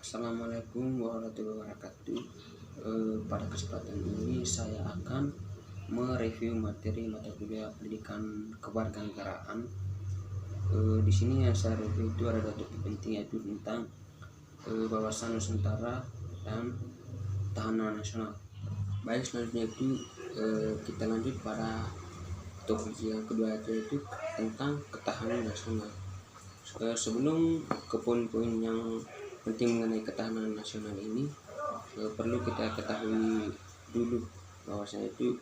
Assalamualaikum warahmatullahi wabarakatuh. Pada kesempatan ini saya akan mereview materi mata kuliah pendidikan kewarganegaraan. Di sini yang saya review itu ada dua topik penting, yaitu tentang wawasan Nusantara dan ketahanan nasional. Baik, selanjutnya itu kita lanjut pada topik yang kedua, yaitu tentang ketahanan nasional. Sebelum ke poin-poin yang penting mengenai ketahanan nasional ini, perlu kita ketahui dulu bahwasanya itu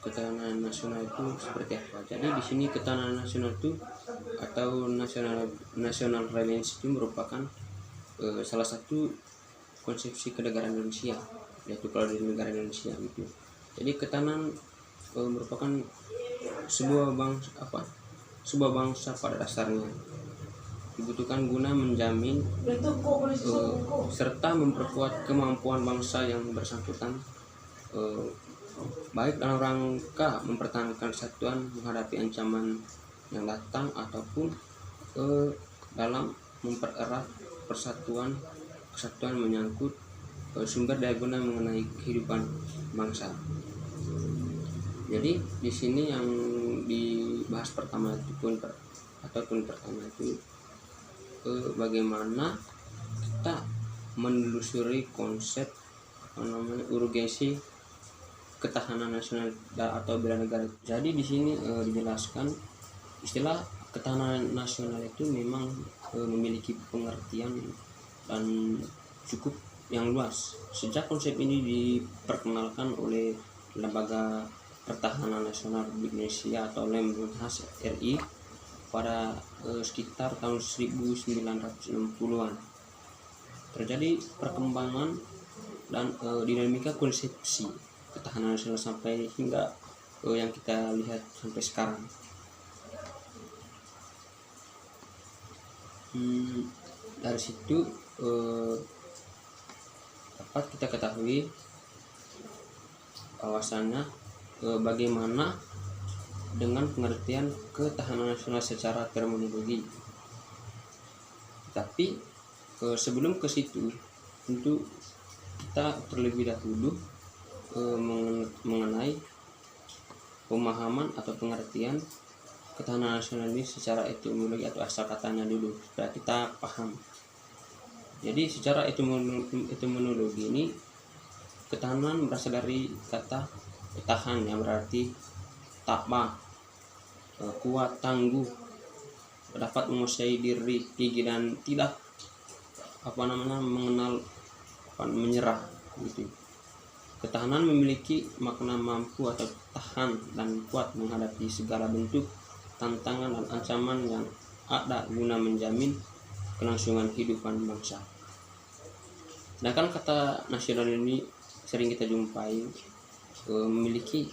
ketahanan nasional itu seperti apa. Jadi di sini ketahanan nasional itu atau national reliance itu merupakan salah satu konsepsi kenegaraan Indonesia, yaitu kalau di negara Indonesia itu. Jadi ketahanan merupakan sebuah bangsa pada dasarnya dibutuhkan guna menjamin serta memperkuat kemampuan bangsa yang bersangkutan, baik dalam rangka mempertahankan kesatuan menghadapi ancaman yang datang ataupun dalam mempererat kesatuan menyangkut sumber daya guna mengenai kehidupan bangsa. Jadi di sini yang dibahas pertama itu poin pertama itu bagaimana kita menelusuri konsep urgensi ketahanan nasional atau bela negara. Jadi di sini dijelaskan istilah ketahanan nasional itu memang memiliki pengertian dan cukup yang luas. Sejak konsep ini diperkenalkan oleh Lembaga Pertahanan Nasional Indonesia atau Lemhanas RI pada sekitar tahun 1960-an, terjadi perkembangan dan dinamika konsepsi ketahanan nasional sampai hingga yang kita lihat sampai sekarang. Dari situ dapat kita ketahui bahwasannya bagaimana dengan pengertian ketahanan nasional secara terminologi. Tapi sebelum ke situ, tentu kita terlebih dahulu mengenai pemahaman atau pengertian ketahanan nasional ini secara etimologi atau asal katanya dulu, supaya kita paham. Jadi secara etimologi ini, ketahanan berasal dari kata tahan yang berarti tabah, kuat, tangguh, dapat menguasai diri, gigih dan tidak menyerah gitu. Ketahanan memiliki makna mampu atau tahan dan kuat menghadapi segala bentuk tantangan dan ancaman yang ada guna menjamin kelangsungan kehidupan bangsa. Sedangkan kata nasional ini sering kita jumpai memiliki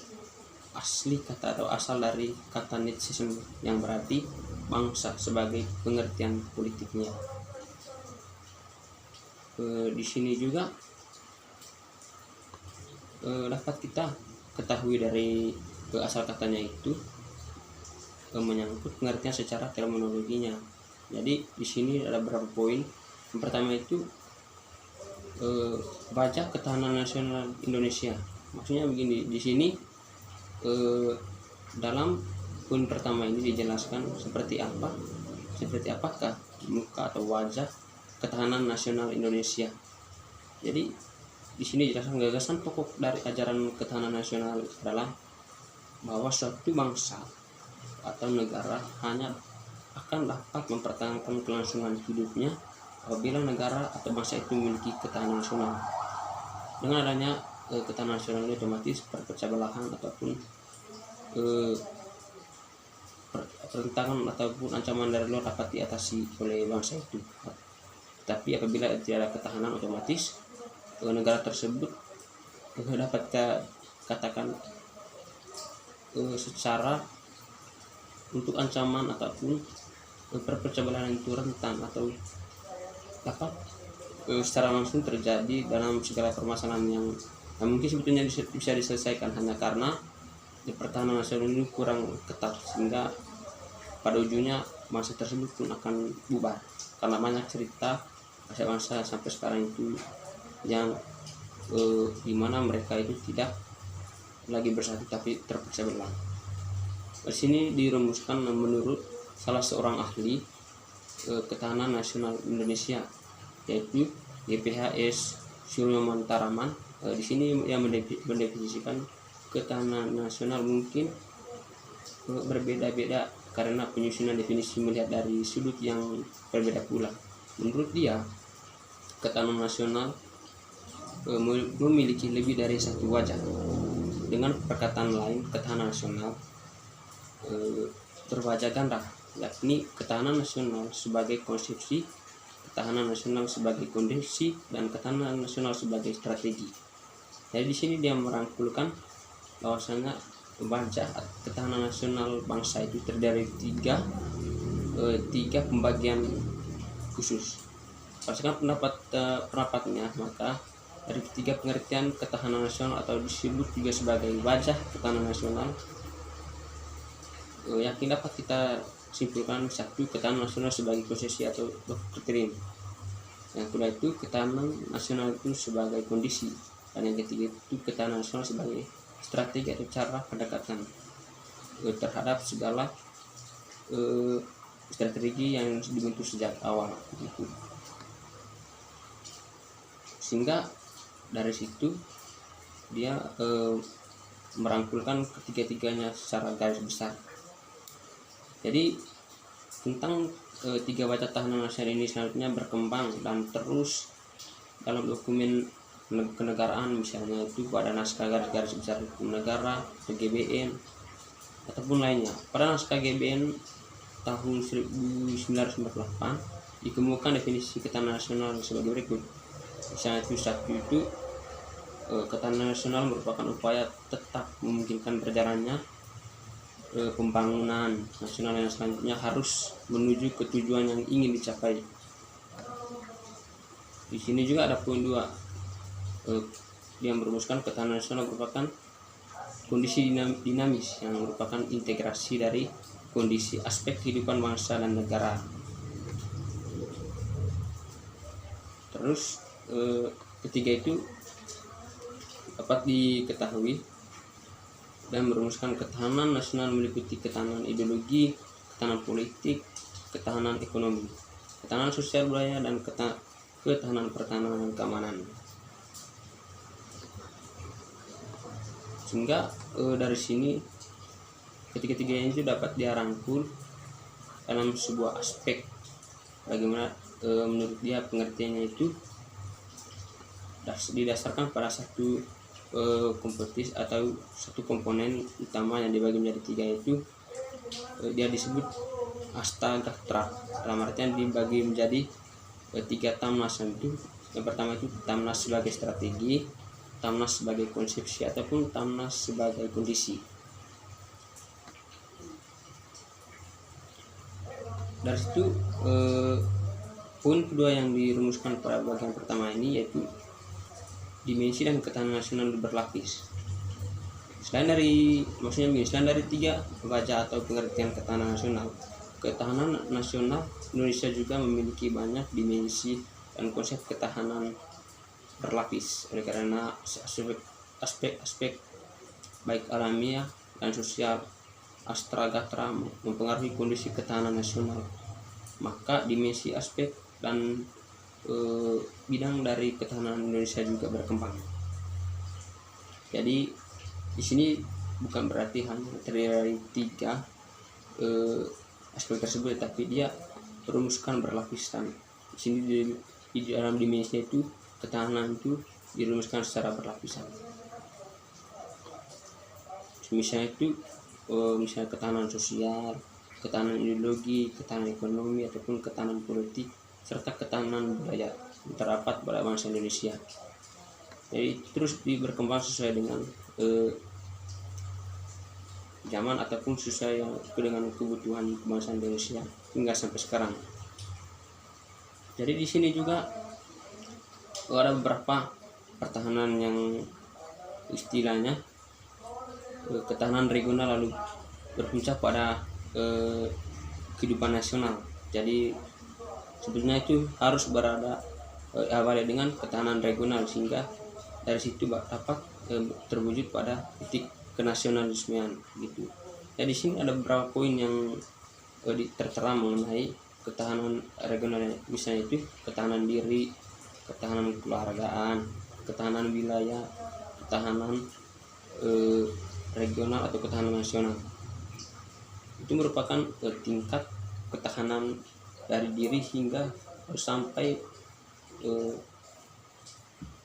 asli kata atau asal dari kata nationalism yang berarti bangsa sebagai pengertian politiknya. Di sini juga dapat kita ketahui dari asal katanya itu menyangkut pengertian secara terminologinya. Jadi di sini ada beberapa poin. Yang pertama itu baca ketahanan nasional Indonesia. Maksudnya begini, di sini dalam poin pertama ini dijelaskan seperti apakah muka atau wajah ketahanan nasional Indonesia. Jadi di sini dijelaskan gagasan pokok dari ajaran ketahanan nasional adalah bahwa suatu bangsa atau negara hanya akan dapat mempertahankan kelangsungan hidupnya apabila negara atau bangsa itu memiliki ketahanan nasional. Dengan adanya ketahanan nasional ini otomatis perpecah belahan ataupun pertentangan ataupun ancaman dari luar dapat diatasi oleh bangsa itu. Tapi apabila tidak ada ketahanan, otomatis negara tersebut dapat kita katakan secara untuk ancaman ataupun perpecah belahan itu rentan atau dapat secara langsung terjadi dalam segala permasalahan yang mungkin sebetulnya bisa diselesaikan hanya karena pertahanan nasional ini kurang ketat, sehingga pada ujungnya bangsa tersebut pun akan bubar karena banyak cerita bangsa-bangsa sampai sekarang itu yang dimana mereka itu tidak lagi bersatu tapi terpecah belah. Di sini dirumuskan menurut salah seorang ahli ketahanan nasional Indonesia, yaitu YPHS Suryo Mantaraman. Di sini yang mendefinisikan ketahanan nasional mungkin berbeda-beda karena penyusunan definisi melihat dari sudut yang berbeda pula. Menurut dia, ketahanan nasional memiliki lebih dari satu wajah. Dengan perkataan lain, ketahanan nasional berwajah ganda, yakni ketahanan nasional sebagai konsepsi, ketahanan nasional sebagai kondisi, dan ketahanan nasional sebagai strategi. Jadi di sini dia merangkulkan bahwasanya wajah ketahanan nasional bangsa itu terdiri dari tiga pembagian khusus. Berdasarkan pendapatnya, maka dari tiga pengertian ketahanan nasional atau disebut juga sebagai wajah ketahanan nasional yang dapat kita simpulkan: satu, ketahanan nasional sebagai konsepsi atau doktrin; yang kedua itu ketahanan nasional itu sebagai kondisi; dan yang ketiga itu ketahanan nasional sebagai strategi atau cara pendekatan terhadap segala strategi yang dibentuk sejak awal gitu. Sehingga dari situ dia merangkulkan ketiga-tiganya secara garis besar. Jadi tentang tiga wajah tahanan nasional ini selanjutnya berkembang dan terus dalam dokumen kenegaraan, misalnya itu pada naskah garis besar hukum negara atau GBN ataupun lainnya. Pada naskah GBN tahun 1948 dikemukakan definisi ketahanan nasional sebagai berikut. Misalnya itu satu itu ketahanan nasional merupakan upaya tetap memungkinkan berjalannya pembangunan nasional yang selanjutnya harus menuju ke tujuan yang ingin dicapai. Di sini juga ada poin 2 yang merumuskan ketahanan nasional merupakan kondisi dinamis yang merupakan integrasi dari kondisi aspek kehidupan bangsa dan negara. Terus ketiga itu dapat diketahui dan merumuskan ketahanan nasional meliputi ketahanan ideologi, ketahanan politik, ketahanan ekonomi, ketahanan sosial budaya, dan ketahanan pertahanan dan keamanan. Sehingga dari sini ketiga-tiganya itu dapat dirangkul dalam sebuah aspek bagaimana menurut dia pengertiannya itu didasarkan pada satu kompetis atau satu komponen utama yang dibagi menjadi tiga, itu dia disebut Astagatra. Dalam artian dibagi menjadi tiga tamnas, itu yang pertama itu tamnas sebagai strategi, tamnas sebagai konsepsi, ataupun tamnas sebagai kondisi. Dari situ poin kedua yang dirumuskan pada bagian pertama ini yaitu dimensi dan ketahanan nasional berlapis. Selain dari tiga wajah atau pengertian ketahanan nasional, Indonesia juga memiliki banyak dimensi dan konsep ketahanan berlapis. Oleh karena aspek-aspek baik alamiah dan sosial Astragatra mempengaruhi kondisi ketahanan nasional, maka dimensi aspek dan bidang dari ketahanan Indonesia juga berkembang. Jadi di sini bukan berarti hanya terdiri dari tiga aspek tersebut, tapi dia merumuskan berlapisan. Di sini di dalam dimensi itu ketahanan itu dirumuskan secara berlapisan. Misalnya itu misalnya ketahanan sosial, ketahanan ideologi, ketahanan ekonomi, ataupun ketahanan politik, serta ketahanan budaya terdapat pada bangsa Indonesia. Jadi terus berkembang sesuai dengan zaman ataupun sesuai dengan kebutuhan kebangsaan Indonesia hingga sampai sekarang. Jadi di sini juga ada beberapa pertahanan yang istilahnya ketahanan regional lalu berpuncak pada kehidupan nasional. Jadi sebetulnya itu harus berada awali dengan ketahanan regional, sehingga dari situ dapat terwujud pada titik kenasionalismean gitu. Ya, di sini ada beberapa poin yang tertera mengenai ketahanan regional, misalnya itu ketahanan diri, ketahanan keluargaan, ketahanan wilayah, ketahanan regional atau ketahanan nasional. Itu merupakan tingkat ketahanan dari diri hingga sampai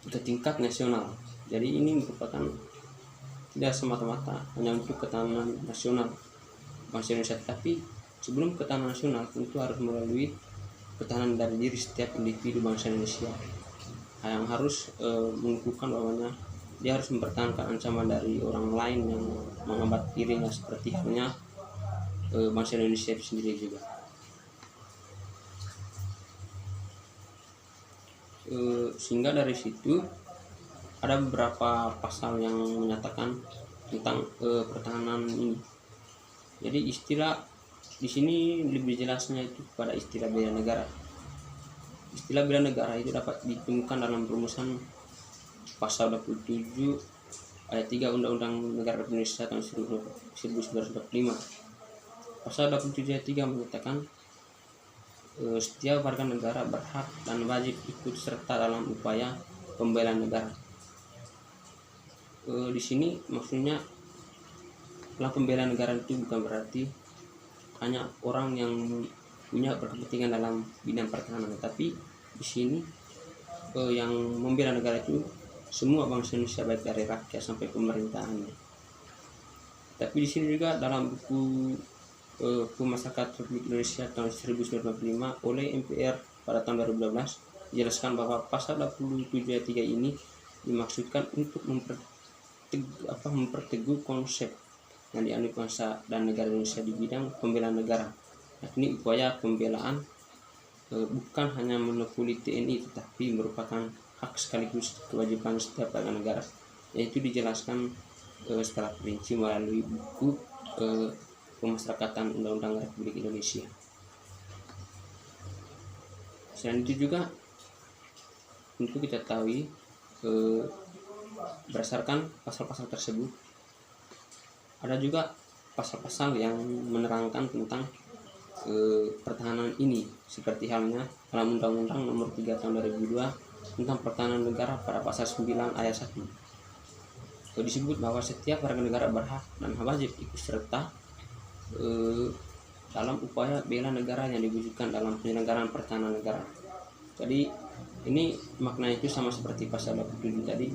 ke tingkat nasional. Jadi ini merupakan tidak semata-mata hanya untuk ketahanan nasional bangsa Indonesia, tapi sebelum ketahanan nasional tentu harus melalui ketahanan dari diri setiap individu bangsa Indonesia yang harus mengukuhkan bahwanya dia harus mempertahankan ancaman dari orang lain yang menghambat dirinya, seperti halnya bangsa Indonesia itu sendiri juga. Sehingga dari situ ada beberapa pasal yang menyatakan tentang pertahanan ini. Jadi istilah di sini lebih jelasnya itu pada istilah bela negara. Istilah bela negara itu dapat ditemukan dalam perumusan pasal 27 ayat 3 Undang-Undang Negara Republik Indonesia tahun 1945. Pasal 27 ayat 3 menyatakan setiap warga negara berhak dan wajib ikut serta dalam upaya pembelaan negara. Di sini maksudnya dalam pembelaan negara itu bukan berarti hanya orang yang punya berkepentingan dalam bidang pertahanan, tapi di sini yang membela negara itu semua bangsa Indonesia, baik dari rakyat sampai pemerintahannya. Tapi di sini juga dalam buku Masyarakat Republik Indonesia tahun 1995 oleh MPR pada tahun 2012 dijelaskan bahwa pasal 27 ayat 3 ini dimaksudkan untuk memperteguh konsep yang dianut bangsa dan negara Indonesia di bidang pembelaan negara, yakni upaya pembelaan bukan hanya monopoli TNI, tetapi merupakan hak sekaligus kewajiban setiap warga negara, yaitu dijelaskan secara perinci melalui buku Pemasyarakatan Undang-Undang Republik Indonesia. Selain itu juga untuk kita ketahui berdasarkan pasal-pasal tersebut ada juga pasal-pasal yang menerangkan tentang pertahanan ini, seperti halnya dalam Undang-Undang Nomor 3 Tahun 2002 tentang pertahanan negara pada pasal 9 ayat 1 disebut bahwa setiap warga negara berhak dan wajib ikut serta dalam upaya bela negara yang diwujudkan dalam penyelenggaraan pertahanan negara. Jadi ini maknanya itu sama seperti pasal 27 tadi,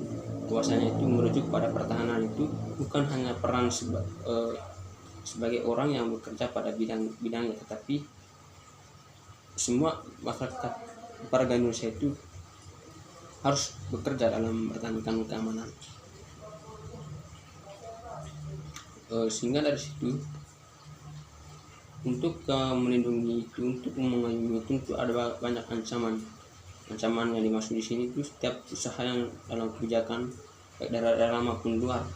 bahwasanya itu merujuk pada pertahanan itu bukan hanya peran sebagai orang yang bekerja pada bidangnya, tetapi semua masyarakat warga Indonesia itu harus bekerja dalam mempertahankan keamanan. Sehingga dari situ untuk melindungi itu, untuk mengayomi itu ada banyak ancaman yang dimaksud di sini itu setiap usaha yang dalam kebijakan baik dari dalam maupun luar.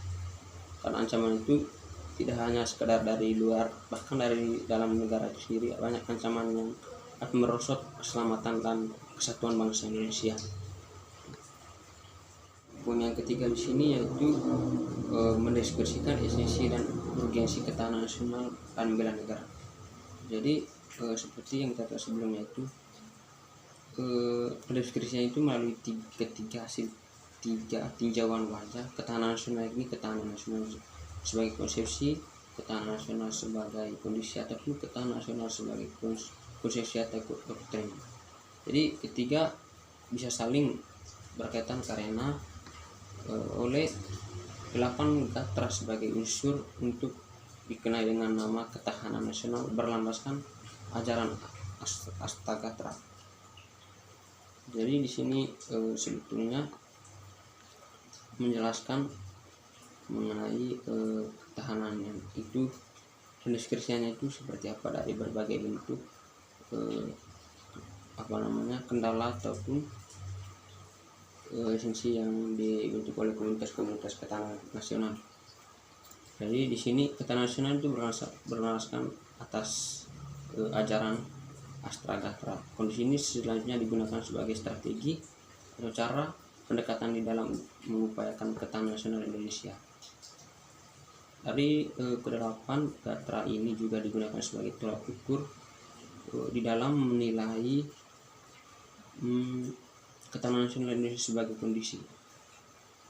Karena ancaman itu tidak hanya sekedar dari luar, bahkan dari dalam negara itu sendiri banyak ancaman yang akan merosot keselamatan dan kesatuan bangsa Indonesia. Poin yang ketiga di sini yaitu mendiskusikan esensi dan urgensi ketahanan nasional dan bela negara. Jadi seperti yang kita sebelumnya itu pendeskripsinya itu melalui tiga tinjauan wajah ketahanan nasional ini, ketahanan nasional sebagai konsepsi, ketahanan nasional sebagai kondisi, ataupun ketahanan nasional sebagai konsepsi atau doktrin. Jadi ketiga bisa saling berkaitan karena oleh 8 kata sebagai unsur untuk dikenal dengan nama ketahanan nasional berlandaskan ajaran Astagatra. Jadi di sini sebetulnya menjelaskan mengenai ketahanan yang itu, deskripsinya itu seperti apa dari berbagai bentuk kendala ataupun esensi yang dibentuk oleh komunitas-komunitas ketahanan nasional. Jadi di sini ketahanan nasional itu berlandaskan atas ajaran Astra Gatra. Kondisi ini selanjutnya digunakan sebagai strategi atau cara pendekatan di dalam mengupayakan ketahanan nasional Indonesia. Dari kedelapan Gatra ini juga digunakan sebagai tolak ukur di dalam menilai ketahanan nasional Indonesia sebagai kondisi.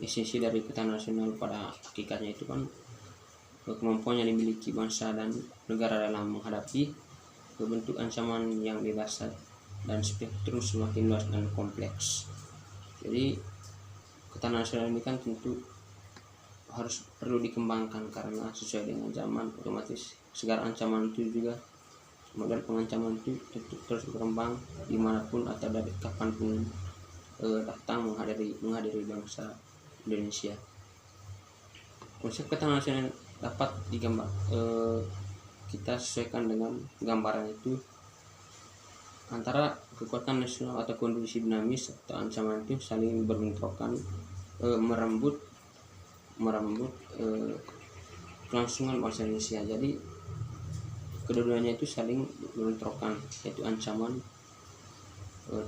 Esensi dari ketahanan nasional pada hakikatnya itu kan kemampuan yang dimiliki bangsa dan negara dalam menghadapi bentuk ancaman yang dewasa dan spektrum semakin luas dan kompleks. Jadi ketahanan nasional ini kan tentu harus perlu dikembangkan karena sesuai dengan zaman, otomatis segala ancaman itu juga model pengancaman itu tentu terus berkembang dimanapun atau dari kapanpun datang menghadiri bangsa Indonesia. Konsep ketahanan nasional dapat digambar kita sesuaikan dengan gambaran itu antara kekuatan nasional atau kondisi dinamis atau ancaman itu saling berbentrokan, merembut kelangsungan bangsa Indonesia. Jadi kedua-duanya itu saling berbentrokan, yaitu ancaman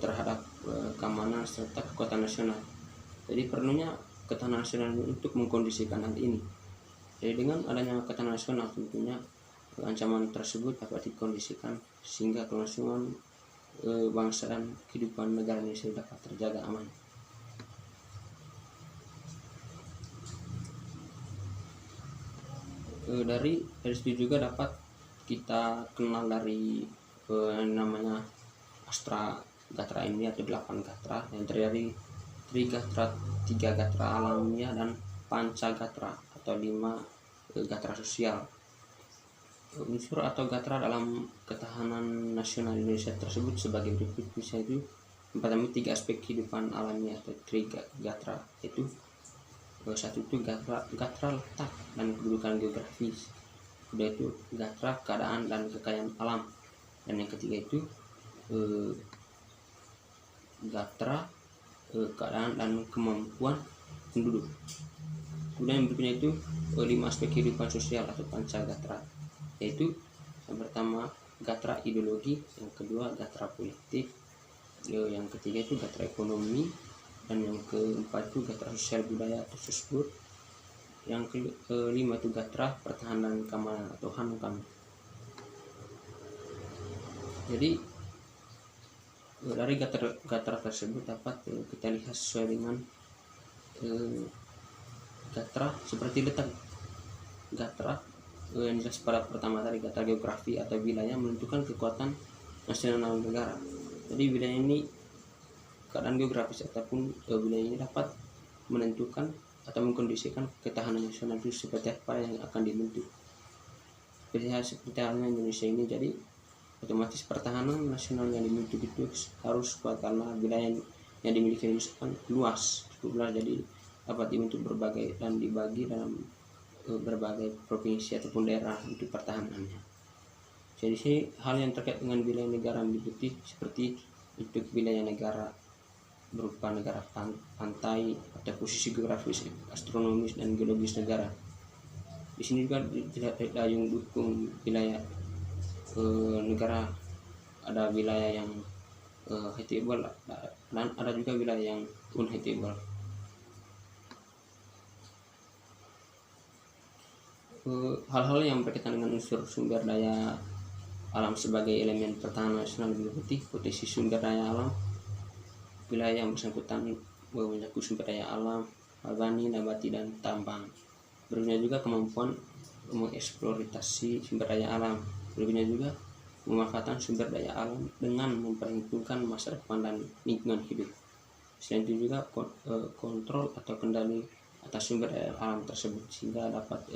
terhadap keamanan serta kekuatan nasional. Jadi perlunya ketahanan nasional untuk mengkondisikan hal ini. Jadi dengan adanya ketahanan nasional tentunya ancaman tersebut dapat dikondisikan sehingga kelangsungan bangsa dan kehidupan negara Indonesia dapat terjaga aman. Dari situ juga dapat kita kenal dari namanya Astra Gatra ini atau 8 Gatra yang terdiri dari 3 Gatra alamiah dan Panca Gatra atau 5 Gatra sosial. Unsur atau Gatra dalam ketahanan nasional Indonesia tersebut sebagai berikut, bisa itu pertama 3 aspek kehidupan alamiah atau 3 Gatra, yaitu satu itu Gatra letak dan kedudukan geografis, kedua itu Gatra keadaan dan kekayaan alam, dan yang ketiga itu Gatra keadaan dan kemampuan penduduk. Kemudian yang berikutnya itu 5 aspek kehidupan sosial atau Panca Gatra, yaitu yang pertama Gatra ideologi, yang kedua Gatra politik, yang ketiga itu Gatra ekonomi, dan yang keempat itu Gatra sosial budaya atau Sosbud, yang kelima itu Gatra pertahanan dan keamanan atau Hankam. Jadi dari Gatra tersebut dapat kita lihat sesuai dengan Gatra seperti letak Gatra yang jelas pada pertama tadi Gatra geografi atau wilayah menentukan kekuatan nasional negara. Jadi wilayah ini keadaan geografis ataupun wilayah ini dapat menentukan atau mengkondisikan ketahanan nasional itu seperti apa yang akan dibentuk. Seperti halnya Indonesia ini, jadi otomatis pertahanan nasional yang dibentuk itu harus kuat karena wilayah yang dimiliki Indonesia kan luas, jadi dapat dibentuk berbagai dan dibagi dalam berbagai provinsi ataupun daerah untuk pertahanannya. Jadi hal yang terkait dengan wilayah negara meliputi seperti untuk wilayah negara berupa negara pantai atau posisi geografis, astronomis dan geologis negara. Di sini juga dayung dukung wilayah negara, ada wilayah yang habitable dan ada juga wilayah yang uninhabitable. Hal-hal yang berkaitan dengan unsur sumber daya alam sebagai elemen pertahanan nasional meliputi potensi sumber daya alam, wilayah yang bersangkutan menyangkut sumber daya alam, hayani, nabati, dan tambang. Berikutnya juga kemampuan mengeksploitasi sumber daya alam. Berikutnya juga pemanfaatan sumber daya alam dengan memperhitungkan masa depan dan lingkungan hidup. Selain itu juga kontrol atau kendali atas sumber daya alam tersebut sehingga dapat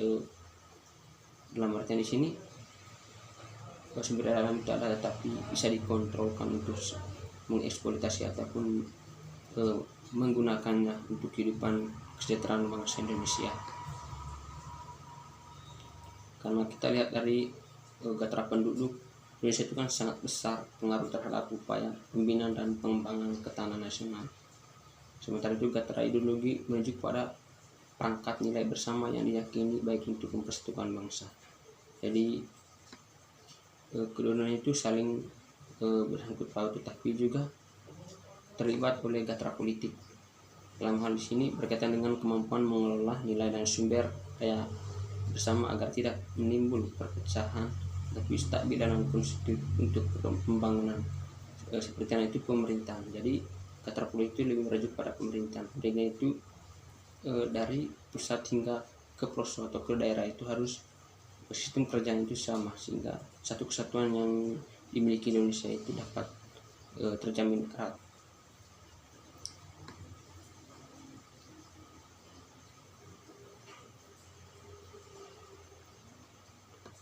dalam artian di sini sumber daya alam itu ada tetapi bisa dikontrolkan untuk mengeksploitasi ataupun menggunakannya untuk kehidupan kesejahteraan bangsa Indonesia. Karena kita lihat dari Gatra penduduk Indonesia itu kan sangat besar pengaruh terhadap upaya pembinaan dan pengembangan ketahanan nasional. Sementara itu Gatra ideologi merujuk pada perangkat nilai bersama yang diyakini baik untuk mempersatukan bangsa. Jadi keduanya itu saling bersangkut paut, tetapi juga terlibat oleh gatra politik. Dalam hal di sini berkaitan dengan kemampuan mengelola nilai dan sumber daya bersama agar tidak menimbul perpecahan, tapi stabil dalam konstitusi untuk pembangunan. Seperti itu pemerintahan. Jadi gatra politik itu lebih merujuk pada pemerintahan. Jadi itu dari pusat hingga ke pelosok atau ke daerah itu harus sistem kerjaan itu sama, sehingga satu kesatuan yang dimiliki Indonesia itu dapat terjamin erat.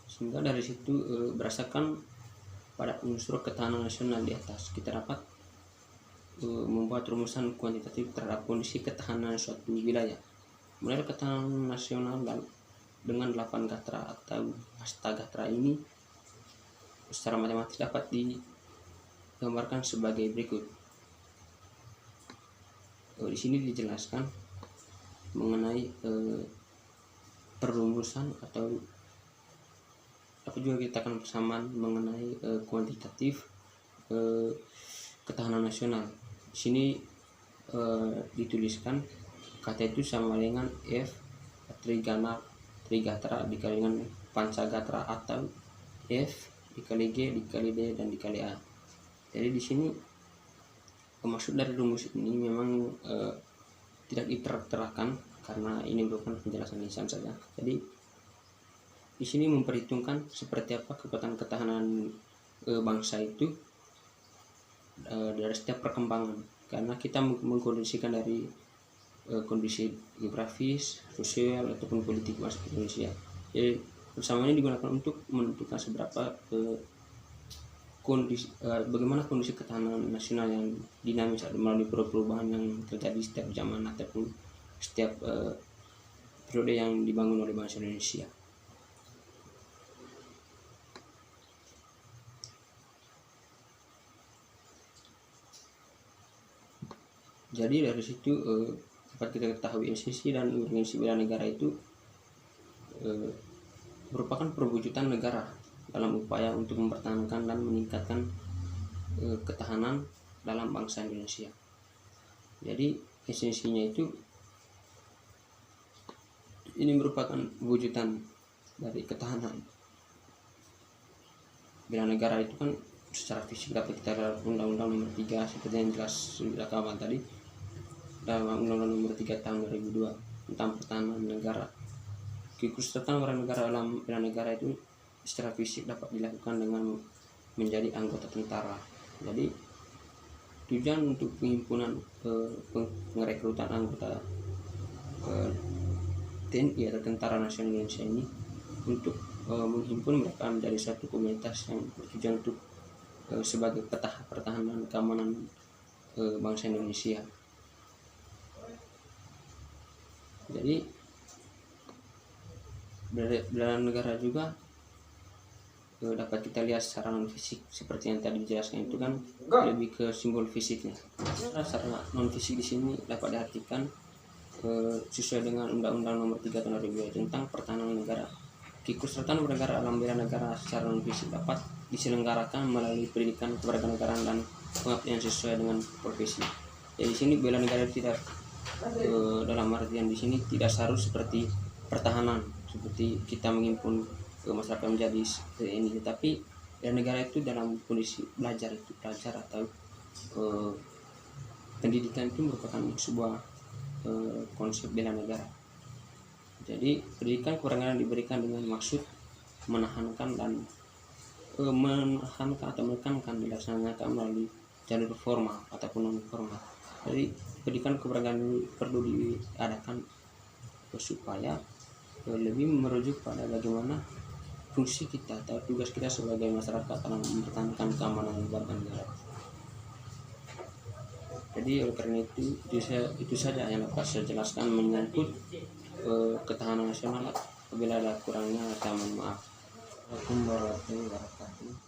Sehingga dari situ berdasarkan pada unsur ketahanan nasional di atas, kita dapat membuat rumusan kuantitatif terhadap kondisi ketahanan suatu wilayah. Mulai ketahanan nasional dengan 8 gatra atau hasta gatra ini secara matematis dapat digambarkan sebagai berikut. Di sini dijelaskan mengenai perumusan atau apa juga kita akan persamaan mengenai kuantitatif ketahanan nasional. Di sini dituliskan kata itu sama dengan F trigatra dikali dengan pancagatra atau F dikali G dikali D dan dikali A. Jadi di sini maksud dari rumus ini memang tidak diterangkan karena ini merupakan penjelasan lisan saja. Jadi di sini memperhitungkan seperti apa kekuatan ketahanan bangsa itu dari setiap perkembangan, karena kita mengkondisikan dari kondisi geografis, sosial ataupun politik bangsa Indonesia. Jadi bersama ini digunakan untuk menentukan seberapa bagaimana kondisi ketahanan nasional yang dinamis melalui perubahan yang terjadi setiap zaman ataupun setiap periode yang dibangun oleh bangsa Indonesia. Jadi dari situ dapat kita ketahui institusi dan urgensi bela negara itu merupakan perwujudan negara dalam upaya untuk mempertahankan dan meningkatkan ketahanan dalam bangsa Indonesia. Jadi esensinya itu ini merupakan wujudan dari ketahanan. Bela negara itu kan secara fisik dapat kita dalam Undang-Undang Nomor 3 seperti yang jelas sudah kawan tadi, dalam Undang-Undang Nomor 3 tahun 2002 tentang pertahanan negara. Keikutsertaan warga negara dalam bela negara itu secara fisik dapat dilakukan dengan menjadi anggota tentara. Jadi tujuan untuk penghimpunan pengrekrutan anggota TNI atau Tentara Nasional Indonesia ini untuk menghimpun mereka menjadi suatu komunitas yang bertujuan untuk sebagai pertahanan keamanan bangsa Indonesia. Jadi bela negara juga dapat kita lihat secara non fisik seperti yang tadi dijelaskan, itu kan lebih ke simbol fisiknya. Secara non fisik di sini dapat diartikan sesuai dengan Undang-Undang Nomor 3 Tahun 2002 tentang pertahanan negara. Keikutsertaan negara dalam bela negara secara non fisik dapat diselenggarakan melalui pendidikan kewarganegaraan dan pengabdian sesuai dengan profesi. Jadi di sini bela negara tidak dalam artian di sini tidak harus seperti pertahanan, seperti kita menghimpun masyarakat menjadi ini, tetapi bela negara itu dalam kondisi belajar atau pendidikan itu merupakan sebuah konsep bela negara. Jadi pendidikan kewarganegaraan diberikan dengan maksud menahankan atau menekankan dilaksanakan melalui jalur formal ataupun non formal. Jadi pendidikan kewarganegaraan perlu diadakan supaya lebih merujuk pada bagaimana fungsi kita atau tugas kita sebagai masyarakat dalam mempertahankan keamanan warga negara. Jadi oleh karena itu saja yang dapat saya jelaskan menyangkut ketahanan nasional. Apabila ada kurangnya saya mohon maaf. Assalamualaikum warahmatullahi wabarakatuh.